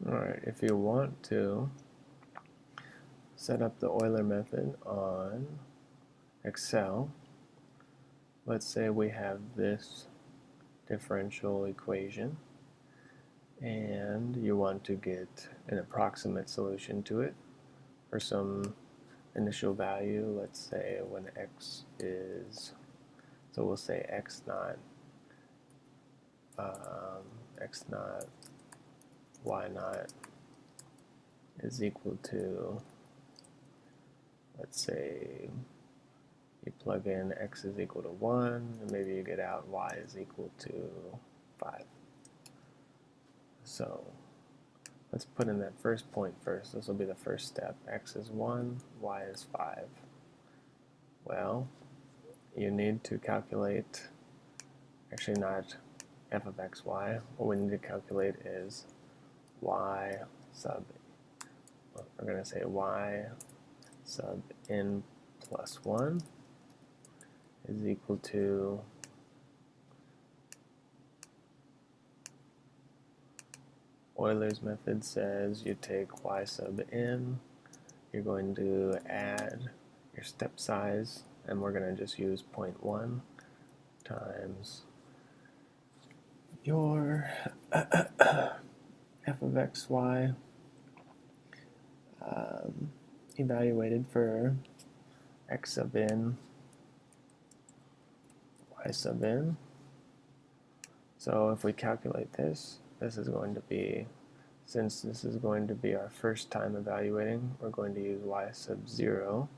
Alright, if you want to set up the Euler method on Excel, let's say we have this differential equation and you want to get an approximate solution to it for some initial value. Let's say when x is, so we'll say x naught y naught is equal to, let's say you plug in x is equal to 1, and maybe you get out y is equal to 5. So let's put in that first point first. This will be the first step. X is 1, y is 5. Well, you need to calculate, actually not f of x, y. What we need to calculate is y sub, we're going to say y sub n plus 1 is equal to Euler's method says you take y sub n, you're going to add your step size, and we're going to just use 0.1 times your f of x, y evaluated for x sub n, y sub n. So if we calculate this, this is going to be, since this is going to be our first time evaluating, we're going to use y sub 0.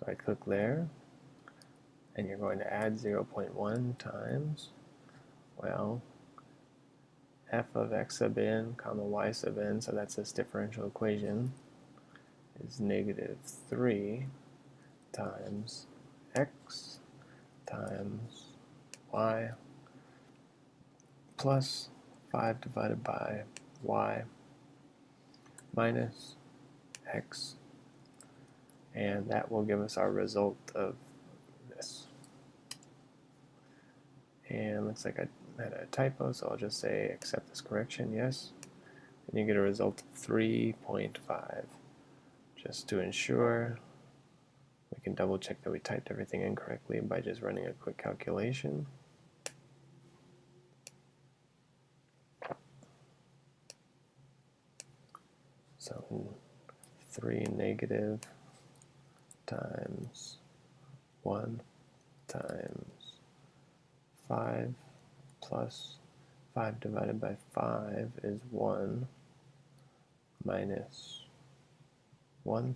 So I click there, and you're going to add 0.1 times, well, f of x sub n comma y sub n, so that's this differential equation, is negative 3 times x times y plus 5 divided by y minus x, and that will give us our result of this. And looks like I had a typo, so I'll just say accept this correction, yes. And you get a result of 3.5. Just to ensure, we can double check that we typed everything in correctly by just running a quick calculation. So 3 negative times 1 times 5 plus 5 divided by 5 is 1 minus 1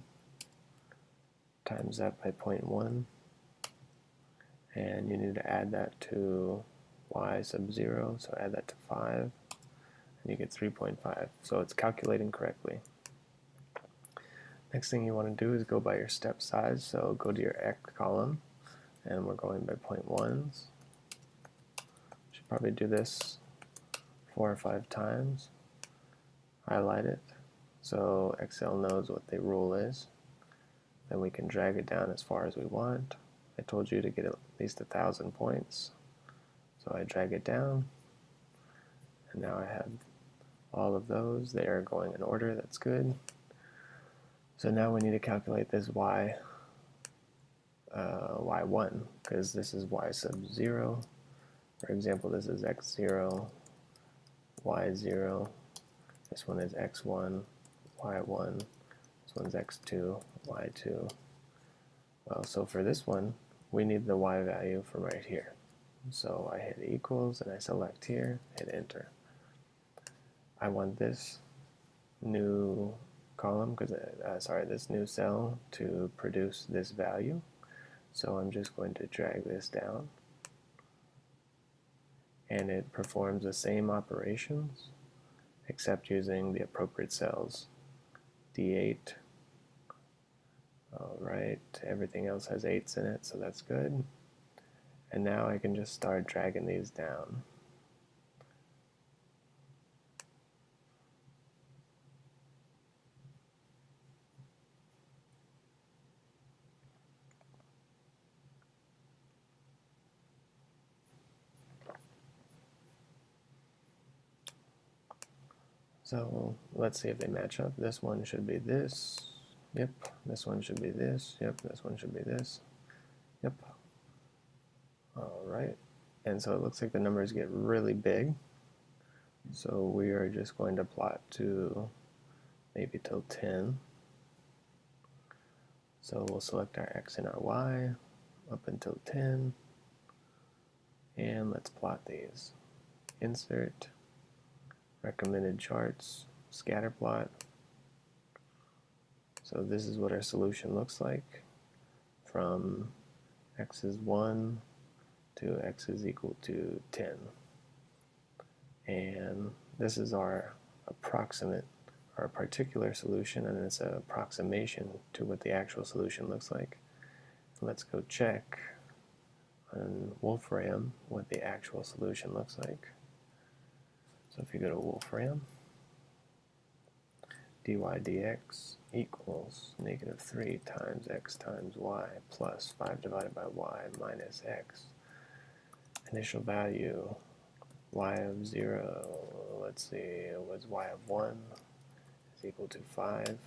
times that by 0.1, and you need to add that to y sub 0, so add that to 5, and you get 3.5. So it's calculating correctly. Next thing you want to do is go by your step size, so go to your x column, and we're going by 0.1s. Should probably do this 4 or 5 times. Highlight it so Excel knows what the rule is. Then we can drag it down as far as we want. I told you to get at least 1,000 points, so I drag it down, and now I have all of those. They are going in order. That's good. So now we need to calculate this y1, because this is y sub 0. For example, this is x0, y0. This one is x1, y1. This one's x2, y2. Well, so for this one, we need the y value from right here. So I hit equals, and I select here, hit enter. I want this new column, this new cell to produce this value. So I'm just going to drag this down, and it performs the same operations except using the appropriate cells. D8. Alright, everything else has 8s in it, so that's good. And now I can just start dragging these down. So let's see if they match up. This one should be this. Yep. This one should be this. Yep. This one should be this. Yep. All right. And so it looks like the numbers get really big. So we are just going to plot to maybe till 10. So we'll select our x and our y up until 10. And let's plot these. Insert, recommended charts, scatter plot. So this is what our solution looks like from x is 1 to x is equal to 10. And this is our approximate, our particular solution, and it's an approximation to what the actual solution looks like. Let's go check on Wolfram what the actual solution looks like. So if you go to Wolfram, dy dx equals -3 times x times y plus 5 divided by y minus x. Initial value y of 0, let's see, was y of 1 is equal to 5.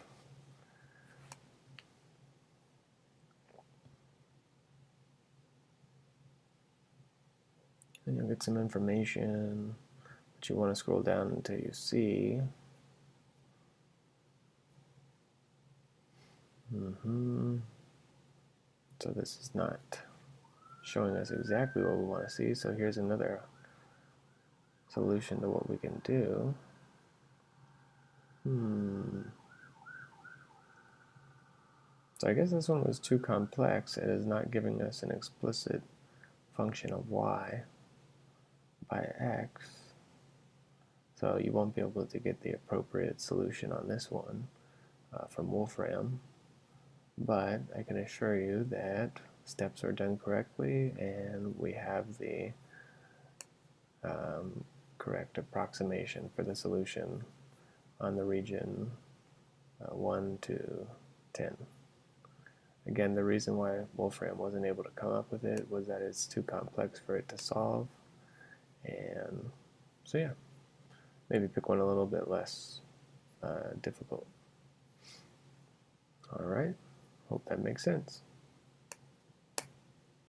And you'll get some information, but you want to scroll down until you see so this is not showing us exactly what we want to see. So here's another solution to what we can do. So I guess this one was too complex. It is not giving us an explicit function of y by x. So you won't be able to get the appropriate solution on this one from Wolfram. But I can assure you that steps are done correctly and we have the correct approximation for the solution on the region 1 to 10. Again, the reason why Wolfram wasn't able to come up with it was that it's too complex for it to solve. And so yeah, maybe pick one a little bit less difficult. All right, hope that makes sense.